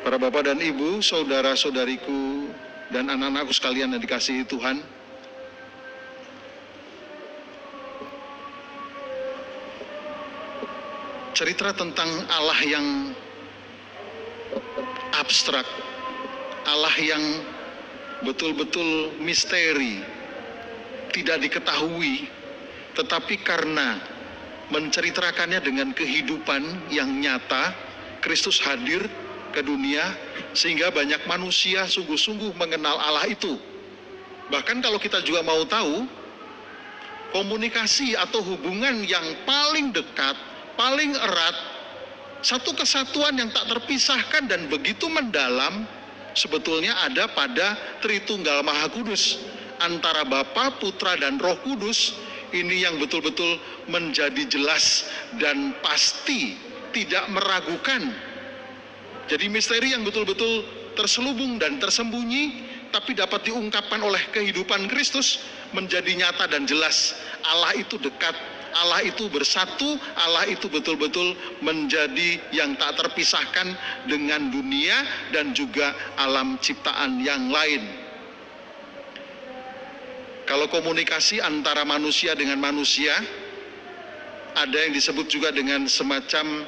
Para bapak dan ibu, saudara-saudariku, dan anak-anakku sekalian yang dikasihi Tuhan, cerita tentang Allah yang abstrak, Allah yang betul-betul misteri, tidak diketahui, tetapi karena menceritakannya dengan kehidupan yang nyata, Kristus hadir ke dunia sehingga banyak manusia sungguh-sungguh mengenal Allah itu. Bahkan kalau kita juga mau tahu, komunikasi atau hubungan yang paling dekat, paling erat, satu kesatuan yang tak terpisahkan dan begitu mendalam sebetulnya ada pada Tritunggal Maha Kudus, antara Bapa, Putra, dan Roh Kudus. Ini yang betul-betul menjadi jelas dan pasti, tidak meragukan. Jadi misteri yang betul-betul terselubung dan tersembunyi, tapi dapat diungkapkan oleh kehidupan Kristus, menjadi nyata dan jelas. Allah itu dekat, Allah itu bersatu, Allah itu betul-betul menjadi yang tak terpisahkan dengan dunia dan juga alam ciptaan yang lain. Kalau komunikasi antara manusia dengan manusia, ada yang disebut juga dengan semacam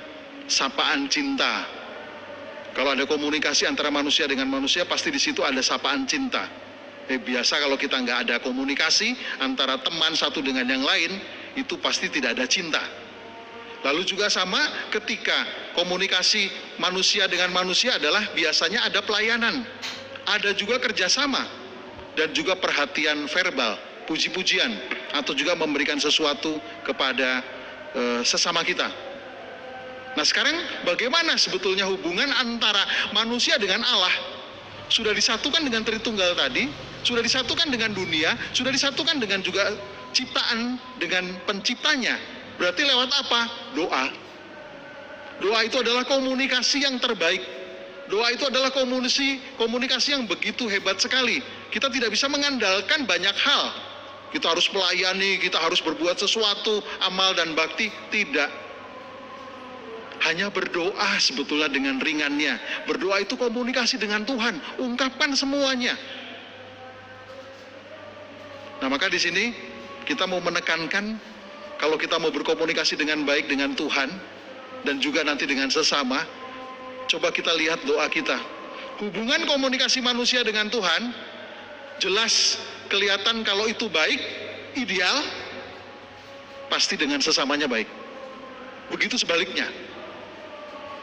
sapaan cinta. Kalau ada komunikasi antara manusia dengan manusia, pasti di situ ada sapaan cinta. Biasa kalau kita nggak ada komunikasi antara teman satu dengan yang lain, itu pasti tidak ada cinta. Lalu juga sama ketika komunikasi manusia dengan manusia adalah biasanya ada pelayanan, ada juga kerjasama, dan juga perhatian verbal, puji-pujian, atau juga memberikan sesuatu kepada sesama kita. Nah sekarang bagaimana sebetulnya hubungan antara manusia dengan Allah? Sudah disatukan dengan Tritunggal tadi, sudah disatukan dengan dunia, sudah disatukan dengan juga ciptaan, dengan penciptanya. Berarti lewat apa? Doa. Doa itu adalah komunikasi yang terbaik. Doa itu adalah komunikasi yang begitu hebat sekali. Kita tidak bisa mengandalkan banyak hal. Kita harus melayani, kita harus berbuat sesuatu, amal dan bakti. Tidak. Hanya berdoa sebetulnya dengan ringannya. Berdoa itu komunikasi dengan Tuhan, ungkapkan semuanya. Nah, maka di sini kita mau menekankan kalau kita mau berkomunikasi dengan baik dengan Tuhan dan juga nanti dengan sesama, coba kita lihat doa kita. Hubungan komunikasi manusia dengan Tuhan jelas kelihatan kalau itu baik, ideal, pasti dengan sesamanya baik. Begitu sebaliknya.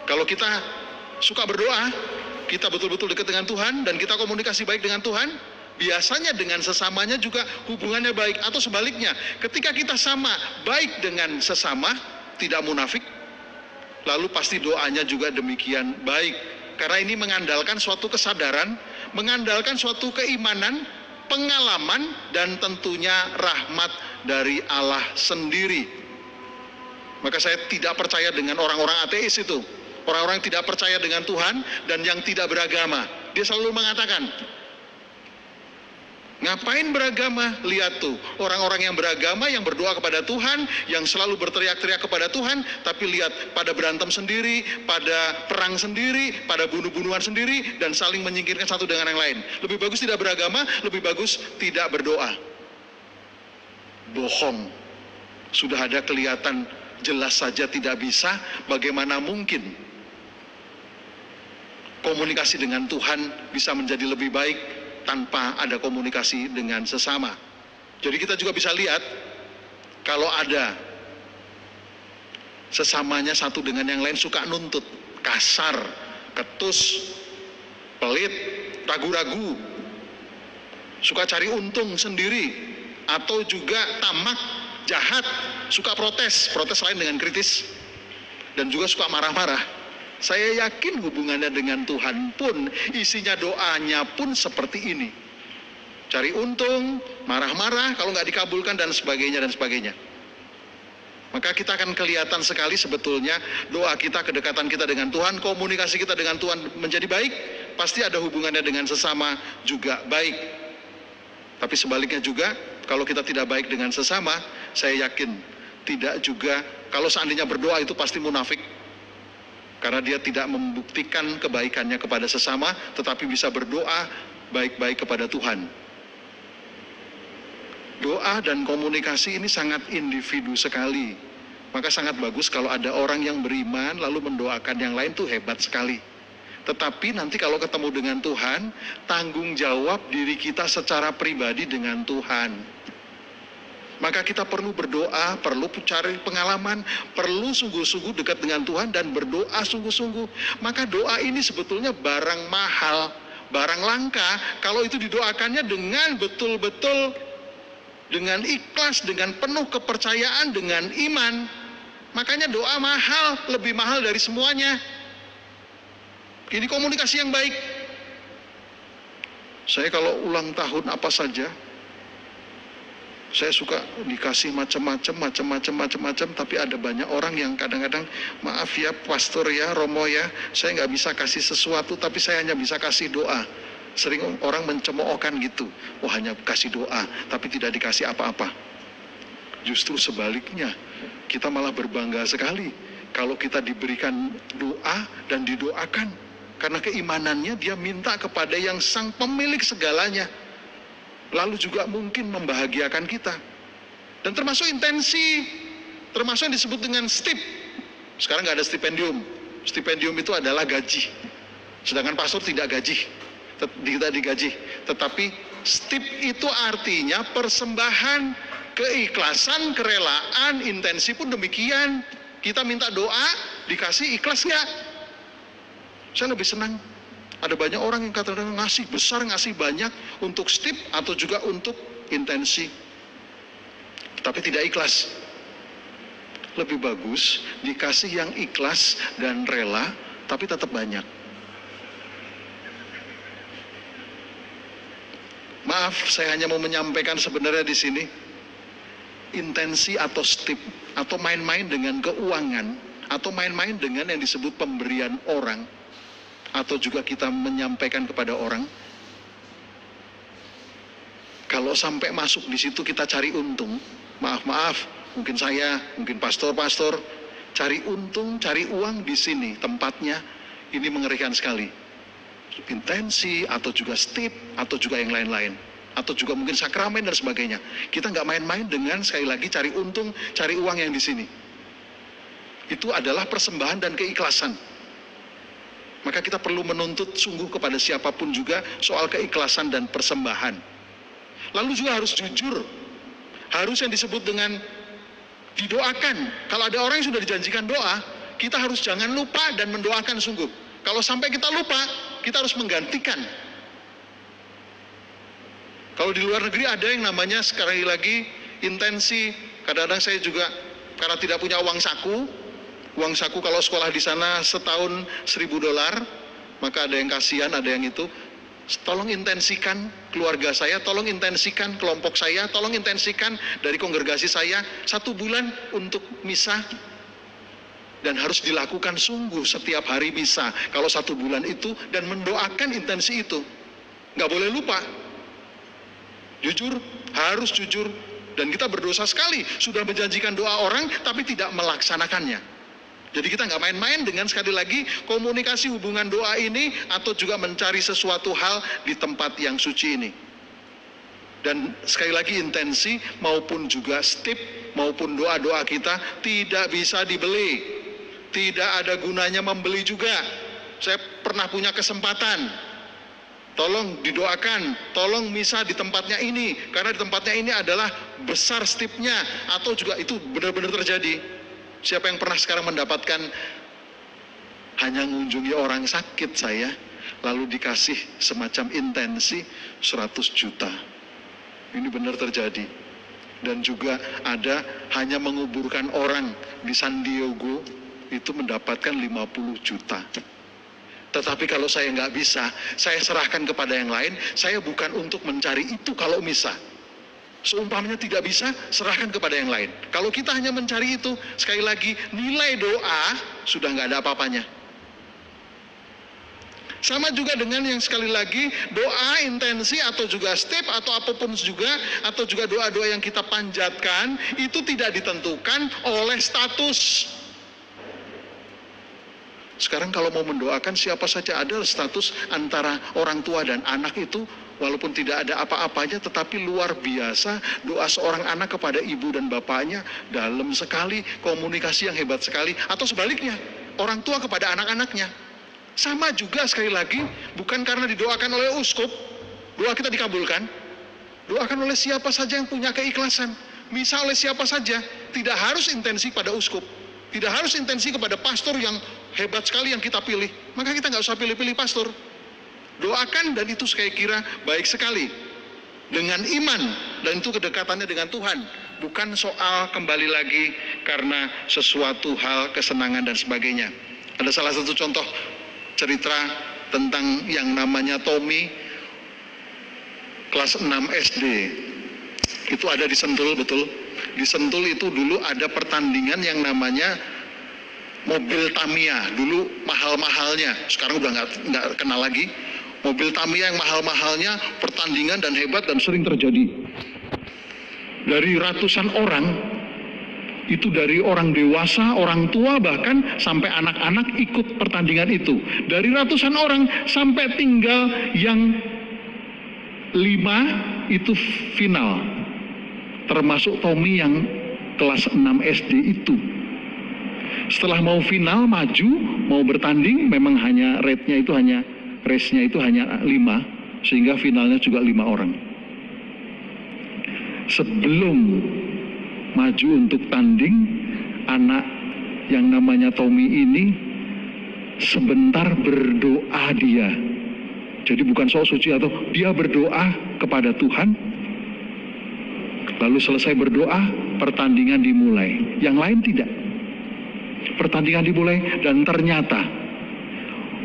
Kalau kita suka berdoa, kita betul-betul dekat dengan Tuhan, dan kita komunikasi baik dengan Tuhan, biasanya dengan sesamanya juga hubungannya baik. Atau sebaliknya, ketika kita sama baik dengan sesama, tidak munafik, lalu pasti doanya juga demikian baik. Karena ini mengandalkan suatu kesadaran, mengandalkan suatu keimanan, pengalaman, dan tentunya rahmat dari Allah sendiri. Maka saya tidak percaya dengan orang-orang ateis itu. Orang-orang yang tidak percaya dengan Tuhan dan yang tidak beragama. Dia selalu mengatakan, ngapain beragama? Lihat tuh, orang-orang yang beragama, yang berdoa kepada Tuhan, yang selalu berteriak-teriak kepada Tuhan, tapi lihat, pada berantem sendiri, pada perang sendiri, pada bunuh-bunuhan sendiri, dan saling menyingkirkan satu dengan yang lain. Lebih bagus tidak beragama, lebih bagus tidak berdoa. Bohong. Sudah ada kelihatan jelas saja tidak bisa, bagaimana mungkin komunikasi dengan Tuhan bisa menjadi lebih baik tanpa ada komunikasi dengan sesama. Jadi kita juga bisa lihat, kalau ada sesamanya satu dengan yang lain suka nuntut, kasar, ketus, pelit, ragu-ragu, suka cari untung sendiri, atau juga tamak, jahat, suka protes lain dengan kritis, dan juga suka marah-marah. Saya yakin hubungannya dengan Tuhan pun, isinya doanya pun seperti ini. Cari untung, marah-marah kalau nggak dikabulkan, dan sebagainya, dan sebagainya. Maka kita akan kelihatan sekali sebetulnya doa kita, kedekatan kita dengan Tuhan, komunikasi kita dengan Tuhan menjadi baik, pasti ada hubungannya dengan sesama juga baik. Tapi sebaliknya juga, kalau kita tidak baik dengan sesama, saya yakin tidak juga, kalau seandainya berdoa itu pasti munafik. Karena dia tidak membuktikan kebaikannya kepada sesama, tetapi bisa berdoa baik-baik kepada Tuhan. Doa dan komunikasi ini sangat individu sekali. Maka sangat bagus kalau ada orang yang beriman lalu mendoakan yang lain, tuh hebat sekali. Tetapi nanti kalau ketemu dengan Tuhan, tanggung jawab diri kita secara pribadi dengan Tuhan. Maka kita perlu berdoa, perlu cari pengalaman, perlu sungguh-sungguh dekat dengan Tuhan dan berdoa sungguh-sungguh. Maka doa ini sebetulnya barang mahal, barang langka kalau itu didoakannya dengan betul-betul, dengan ikhlas, dengan penuh kepercayaan, dengan iman. Makanya doa mahal, lebih mahal dari semuanya. Ini komunikasi yang baik. Saya kalau ulang tahun apa saja, saya suka dikasih macam-macam, tapi ada banyak orang yang kadang-kadang, maaf ya pastor ya, Romo ya, saya nggak bisa kasih sesuatu, tapi saya hanya bisa kasih doa. Sering orang mencemoohkan gitu, oh hanya kasih doa, tapi tidak dikasih apa-apa. Justru sebaliknya, kita malah berbangga sekali kalau kita diberikan doa dan didoakan. Karena keimanannya dia minta kepada yang sang pemilik segalanya. Lalu juga mungkin membahagiakan kita. Dan termasuk intensi, termasuk yang disebut dengan stip. Sekarang nggak ada stipendium. Stipendium itu adalah gaji. Sedangkan pastor tidak gaji, tidak digaji. Tetapi stip itu artinya persembahan, keikhlasan, kerelaan, intensi pun demikian. Kita minta doa, dikasih, ikhlas nggak? Saya lebih senang. Ada banyak orang yang kadang-kadang ngasih besar, ngasih banyak untuk stip atau juga untuk intensi. Tapi tidak ikhlas. Lebih bagus dikasih yang ikhlas dan rela, tapi tetap banyak. Maaf, saya hanya mau menyampaikan sebenarnya di sini. Intensi atau stip, atau main-main dengan keuangan, atau main-main dengan yang disebut pemberian orang, atau juga kita menyampaikan kepada orang, kalau sampai masuk di situ kita cari untung, maaf, mungkin saya, mungkin pastor, cari untung, cari uang di sini tempatnya, ini mengerikan sekali. Intensi, atau juga stip, atau juga yang lain-lain, atau juga mungkin sakramen dan sebagainya. Kita nggak main-main dengan sekali lagi cari untung, cari uang yang di sini. Itu adalah persembahan dan keikhlasan. Maka kita perlu menuntut sungguh kepada siapapun juga soal keikhlasan dan persembahan. Lalu juga harus jujur. Harus yang disebut dengan didoakan. Kalau ada orang yang sudah dijanjikan doa, kita harus jangan lupa dan mendoakan sungguh. Kalau sampai kita lupa, kita harus menggantikan. Kalau di luar negeri ada yang namanya sekali lagi intensi. Kadang-kadang saya juga karena tidak punya uang saku kalau sekolah di sana setahun $1.000, maka ada yang kasihan, ada yang itu. Tolong intensikan keluarga saya, tolong intensikan kelompok saya, tolong intensikan dari kongregasi saya 1 bulan untuk misa. Dan harus dilakukan sungguh setiap hari misa kalau 1 bulan itu, dan mendoakan intensi itu. Nggak boleh lupa. Jujur, harus jujur. Dan kita berdosa sekali, sudah menjanjikan doa orang tapi tidak melaksanakannya. Jadi kita nggak main-main dengan sekali lagi komunikasi hubungan doa ini, atau juga mencari sesuatu hal di tempat yang suci ini. Dan sekali lagi intensi maupun juga stip maupun doa-doa kita tidak bisa dibeli. Tidak ada gunanya membeli juga. Saya pernah punya kesempatan. Tolong didoakan, tolong misa di tempatnya ini, karena di tempatnya ini adalah besar stipnya, atau juga itu benar-benar terjadi. Siapa yang pernah sekarang mendapatkan hanya mengunjungi orang sakit saya, lalu dikasih semacam intensi 100 juta. Ini benar terjadi. Dan juga ada hanya menguburkan orang di San Diego, itu mendapatkan 50 juta. Tetapi kalau saya nggak bisa, saya serahkan kepada yang lain. Saya bukan untuk mencari itu kalau misa. Seumpamanya tidak bisa, serahkan kepada yang lain. Kalau kita hanya mencari itu, sekali lagi, nilai doa sudah nggak ada apa-apanya. Sama juga dengan yang sekali lagi, doa, intensi, atau juga step, atau apapun juga, atau juga doa-doa yang kita panjatkan, itu tidak ditentukan oleh status. Sekarang kalau mau mendoakan siapa saja, ada status antara orang tua dan anak itu, walaupun tidak ada apa-apanya, tetapi luar biasa doa seorang anak kepada ibu dan bapaknya, dalam sekali, komunikasi yang hebat sekali. Atau sebaliknya, orang tua kepada anak-anaknya. Sama juga sekali lagi, bukan karena didoakan oleh uskup, doa kita dikabulkan. Doakan oleh siapa saja yang punya keikhlasan. Misal oleh siapa saja, tidak harus intensi pada uskup. Tidak harus intensi kepada pastor yang hebat sekali yang kita pilih. Maka kita nggak usah pilih-pilih pastor. Doakan, dan itu saya kira baik sekali. Dengan iman, dan itu kedekatannya dengan Tuhan. Bukan soal kembali lagi karena sesuatu hal, kesenangan dan sebagainya. Ada salah satu contoh cerita tentang yang namanya Tommy, kelas 6 SD. Itu ada di Sentul, betul. Di Sentul itu dulu ada pertandingan yang namanya mobil Tamiya. Dulu mahal-mahalnya, sekarang udah nggak kenal lagi. Mobil Tamiya yang mahal-mahalnya, pertandingan dan hebat dan sering terjadi. Dari ratusan orang, itu dari orang dewasa, orang tua, bahkan sampai anak-anak ikut pertandingan itu. Dari ratusan orang sampai tinggal yang 5 itu final. Termasuk Tommy yang kelas 6 SD itu. Setelah mau final, maju, mau bertanding, memang hanya rate-nya itu hanya, race-nya itu hanya 5, sehingga finalnya juga 5 orang. Sebelum maju untuk tanding, anak yang namanya Tommy ini sebentar berdoa dia. Jadi bukan sok suci, atau dia berdoa kepada Tuhan. Lalu selesai berdoa, pertandingan dimulai. Yang lain tidak. Pertandingan dimulai, dan ternyata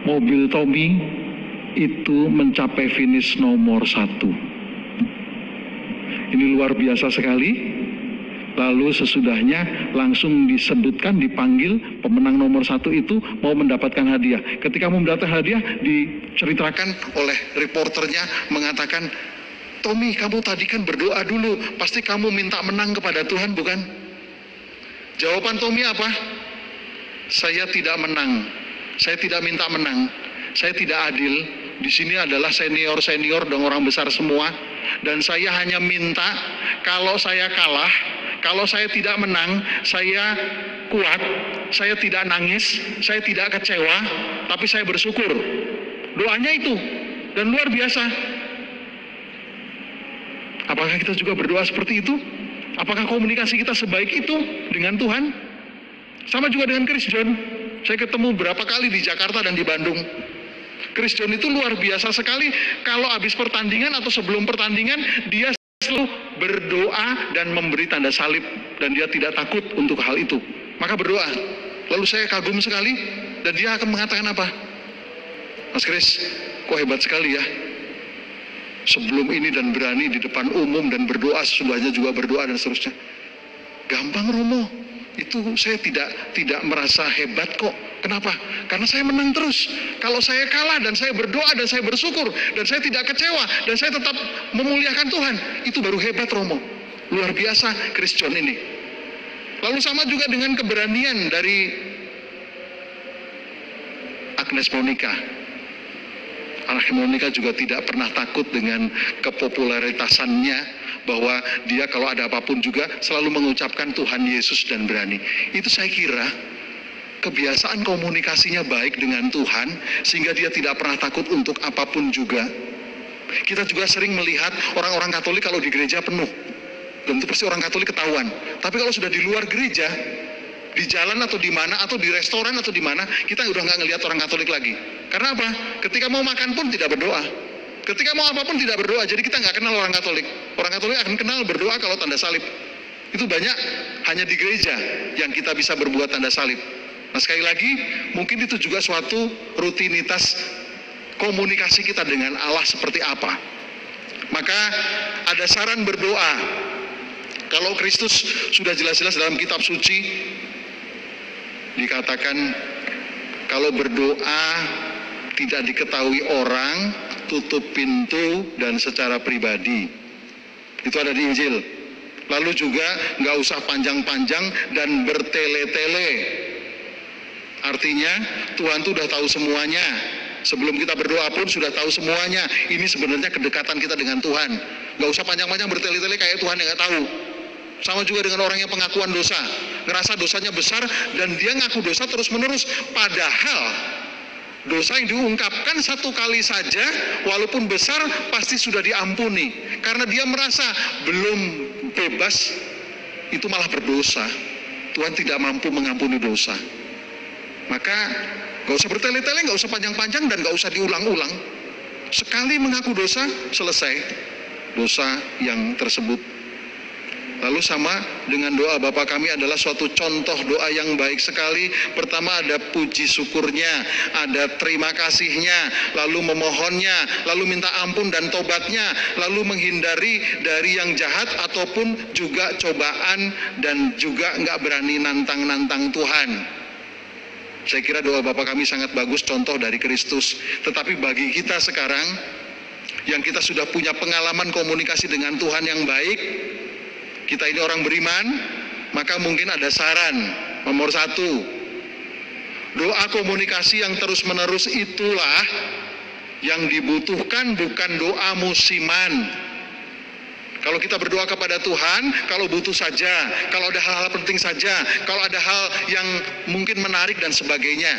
mobil Tommy itu mencapai finish nomor 1. Ini luar biasa sekali. Lalu sesudahnya langsung disebutkan, dipanggil pemenang nomor 1 itu mau mendapatkan hadiah. Ketika mau mendapatkan hadiah, diceritakan oleh reporternya, mengatakan, Tommy, kamu tadi kan berdoa dulu, pasti kamu minta menang kepada Tuhan, bukan? Jawaban Tommy apa? Saya tidak menang, saya tidak minta menang, saya tidak adil. Di sini adalah senior-senior dan orang besar semua, dan saya hanya minta kalau saya kalah, kalau saya tidak menang, saya kuat, saya tidak nangis, saya tidak kecewa, tapi saya bersyukur. Doanya itu, dan luar biasa. Apakah kita juga berdoa seperti itu? Apakah komunikasi kita sebaik itu dengan Tuhan? Sama juga dengan Chris John. Saya ketemu berapa kali di Jakarta dan di Bandung. Chris John itu luar biasa sekali. Kalau habis pertandingan atau sebelum pertandingan, dia selalu berdoa dan memberi tanda salib. Dan dia tidak takut untuk hal itu. Maka berdoa. Lalu saya kagum sekali. Dan dia akan mengatakan apa? Mas Chris, kok hebat sekali ya. Sebelum ini dan berani di depan umum dan berdoa, sesudahnya juga berdoa dan seterusnya. Gampang Romo, itu saya tidak merasa hebat kok. Kenapa? Karena saya menang terus. Kalau saya kalah dan saya berdoa dan saya bersyukur dan saya tidak kecewa dan saya tetap memuliakan Tuhan, itu baru hebat Romo. Luar biasa Chris John ini. Lalu sama juga dengan keberanian dari Agnes Monica. Anak Monica juga tidak pernah takut dengan kepopularitasannya, bahwa dia kalau ada apapun juga selalu mengucapkan Tuhan Yesus dan berani. Itu saya kira kebiasaan komunikasinya baik dengan Tuhan, sehingga dia tidak pernah takut untuk apapun juga. Kita juga sering melihat orang-orang Katolik kalau di gereja penuh, dan itu pasti orang Katolik ketahuan. Tapi kalau sudah di luar gereja, di jalan atau di mana, atau di restoran atau di mana, kita udah nggak ngelihat orang Katolik lagi. Karena apa? Ketika mau makan pun tidak berdoa. Ketika mau apapun tidak berdoa. Jadi kita nggak kenal orang Katolik. Orang Katolik akan kenal berdoa kalau tanda salib. Itu banyak hanya di gereja yang kita bisa berbuat tanda salib. Nah sekali lagi, mungkin itu juga suatu rutinitas komunikasi kita dengan Allah seperti apa. Maka ada saran berdoa. Kalau Kristus sudah jelas-jelas dalam kitab suci dikatakan, kalau berdoa tidak diketahui orang, tutup pintu dan secara pribadi. Itu ada di Injil. Lalu juga nggak usah panjang-panjang dan bertele-tele. Artinya Tuhan tuh udah tahu semuanya. Sebelum kita berdoa pun sudah tahu semuanya. Ini sebenarnya kedekatan kita dengan Tuhan. Gak usah panjang-panjang bertele-tele kayak Tuhan yang gak tahu. Sama juga dengan orang yang pengakuan dosa. Ngerasa dosanya besar dan dia ngaku dosa terus-menerus. Padahal dosa yang diungkapkan satu kali saja, walaupun besar, pasti sudah diampuni. Karena dia merasa belum bebas, itu malah berdosa. Tuhan tidak mampu mengampuni dosa. Maka gak usah bertele-tele, gak usah panjang-panjang, dan gak usah diulang-ulang. Sekali mengaku dosa, selesai dosa yang tersebut. Lalu sama dengan doa Bapa kami adalah suatu contoh doa yang baik sekali. Pertama ada puji syukurnya, ada terima kasihnya, lalu memohonnya, lalu minta ampun dan tobatnya, lalu menghindari dari yang jahat ataupun juga cobaan, dan juga nggak berani nantang-nantang Tuhan. Saya kira doa Bapa kami sangat bagus, contoh dari Kristus. Tetapi bagi kita sekarang, yang kita sudah punya pengalaman komunikasi dengan Tuhan yang baik, kita ini orang beriman, maka mungkin ada saran. Nomor 1, doa komunikasi yang terus-menerus itulah yang dibutuhkan, bukan doa musiman. Kalau kita berdoa kepada Tuhan, kalau butuh saja, kalau ada hal-hal penting saja, kalau ada hal yang mungkin menarik dan sebagainya.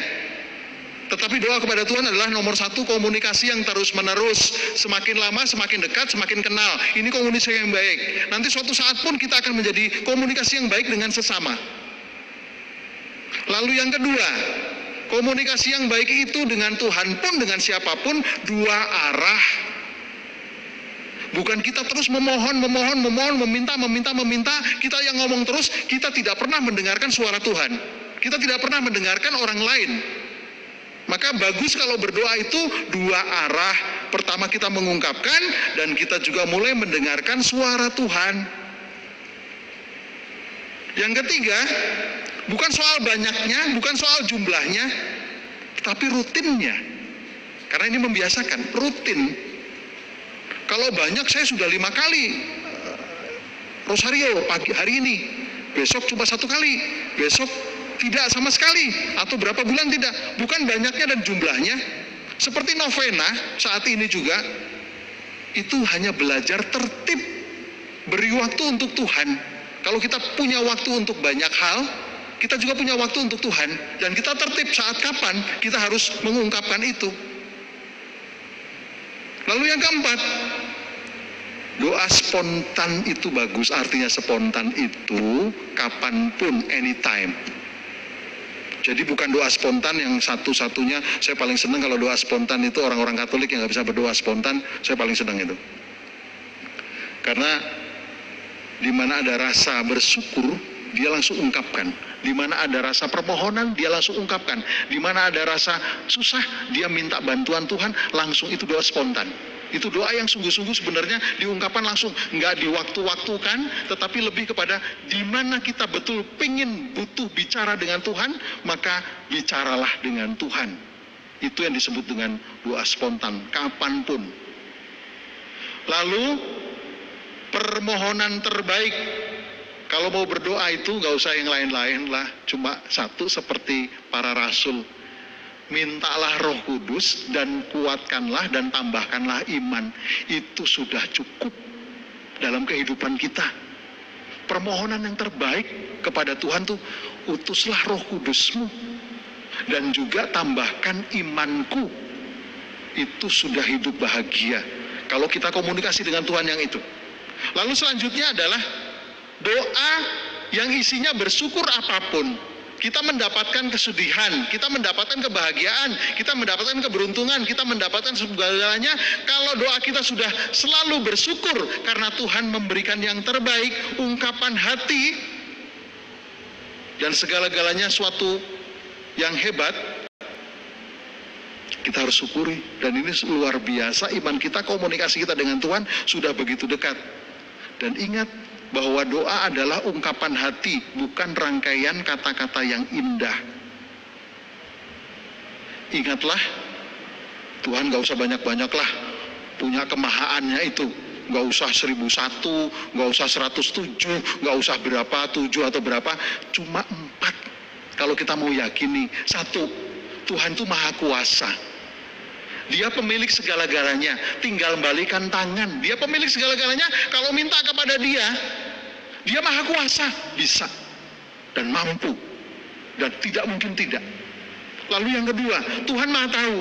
Tetapi doa kepada Tuhan adalah nomor 1, komunikasi yang terus-menerus. Semakin lama, semakin dekat, semakin kenal. Ini komunikasi yang baik. Nanti suatu saat pun kita akan menjadi komunikasi yang baik dengan sesama. Lalu yang kedua, komunikasi yang baik itu dengan Tuhan pun, dengan siapapun, dua arah. Bukan kita terus memohon, meminta, kita yang ngomong terus, kita tidak pernah mendengarkan suara Tuhan. Kita tidak pernah mendengarkan orang lain. Maka bagus kalau berdoa itu dua arah. Pertama kita mengungkapkan, dan kita juga mulai mendengarkan suara Tuhan. Yang ketiga, bukan soal banyaknya, bukan soal jumlahnya, tapi rutinnya. Karena ini membiasakan, rutin. Kalau banyak, saya sudah 5 kali rosario pagi hari ini, besok cuma 1 kali, besok tidak sama sekali, atau berapa bulan tidak. Bukan banyaknya dan jumlahnya. Seperti novena saat ini juga, itu hanya belajar tertib, beri waktu untuk Tuhan. Kalau kita punya waktu untuk banyak hal, kita juga punya waktu untuk Tuhan, dan kita tertib saat kapan kita harus mengungkapkan itu. Lalu yang keempat, doa spontan itu bagus. Artinya spontan itu kapanpun, anytime. Jadi bukan doa spontan yang satu-satunya. Saya paling senang kalau doa spontan itu orang-orang Katolik yang nggak bisa berdoa spontan. Saya paling senang itu. Karena di mana ada rasa bersyukur, dia langsung ungkapkan. Di mana ada rasa permohonan, dia langsung ungkapkan. Di mana ada rasa susah, dia minta bantuan Tuhan, langsung. Itu doa spontan. Itu doa yang sungguh-sungguh sebenarnya diungkapkan langsung, nggak diwaktu-waktukan, tetapi lebih kepada di mana kita betul pingin butuh bicara dengan Tuhan, maka bicaralah dengan Tuhan. Itu yang disebut dengan doa spontan, kapanpun. Lalu permohonan terbaik. Kalau mau berdoa itu nggak usah yang lain-lain lah, cuma satu seperti para rasul. Mintalah Roh Kudus dan kuatkanlah dan tambahkanlah iman. Itu sudah cukup dalam kehidupan kita. Permohonan yang terbaik kepada Tuhan tuh, utuslah Roh Kudusmu dan juga tambahkan imanku. Itu sudah hidup bahagia kalau kita komunikasi dengan Tuhan yang itu. Lalu selanjutnya adalah doa yang isinya bersyukur apapun. Kita mendapatkan kesudihan, kita mendapatkan kebahagiaan, kita mendapatkan keberuntungan, kita mendapatkan segalanya. Kalau doa kita sudah selalu bersyukur karena Tuhan memberikan yang terbaik, ungkapan hati, dan segala-galanya suatu yang hebat, kita harus syukuri. Dan ini luar biasa, iman kita, komunikasi kita dengan Tuhan sudah begitu dekat. Dan ingat, bahwa doa adalah ungkapan hati, bukan rangkaian kata-kata yang indah. Ingatlah, Tuhan gak usah banyak-banyak lah, punya kemahaannya itu. Gak usah 1001, gak usah 107, gak usah berapa, 7 atau berapa, cuma 4 Kalau kita mau yakini, satu, Tuhan itu maha kuasa. Dia pemilik segala-galanya, tinggal balikan tangan. Dia pemilik segala-galanya, kalau minta kepada dia maha kuasa, bisa dan mampu dan tidak mungkin tidak. Lalu yang kedua, Tuhan maha tahu.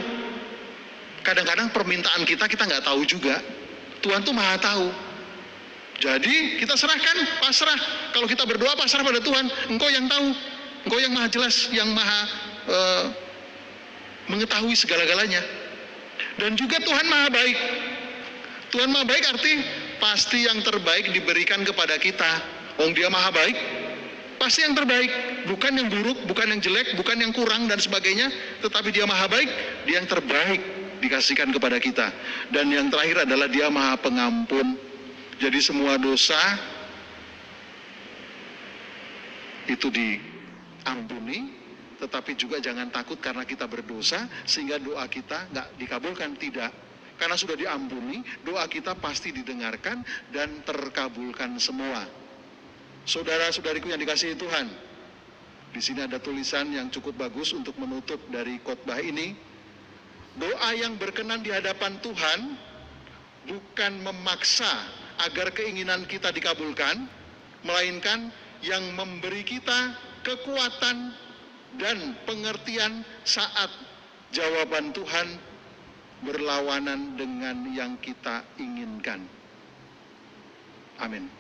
Kadang-kadang permintaan kita nggak tahu juga. Tuhan tuh maha tahu. Jadi kita serahkan, pasrah. Kalau kita berdoa pasrah pada Tuhan, Engkau yang tahu, Engkau yang maha jelas, yang maha mengetahui segala-galanya. Dan juga Tuhan maha baik. Tuhan maha baik arti pasti yang terbaik diberikan kepada kita. Dia maha baik, pasti yang terbaik, bukan yang buruk, bukan yang jelek, bukan yang kurang dan sebagainya, tetapi dia maha baik, dia yang terbaik dikasihkan kepada kita. Dan yang terakhir adalah dia maha pengampun. Jadi semua dosa itu diampuni, tetapi juga jangan takut karena kita berdosa sehingga doa kita nggak dikabulkan, tidak. Karena sudah diampuni, doa kita pasti didengarkan dan terkabulkan semua. Saudara-saudariku yang dikasihi Tuhan, di sini ada tulisan yang cukup bagus untuk menutup dari khotbah ini. Doa yang berkenan di hadapan Tuhan bukan memaksa agar keinginan kita dikabulkan, melainkan yang memberi kita kekuatan dan pengertian saat jawaban Tuhan berlawanan dengan yang kita inginkan. Amin.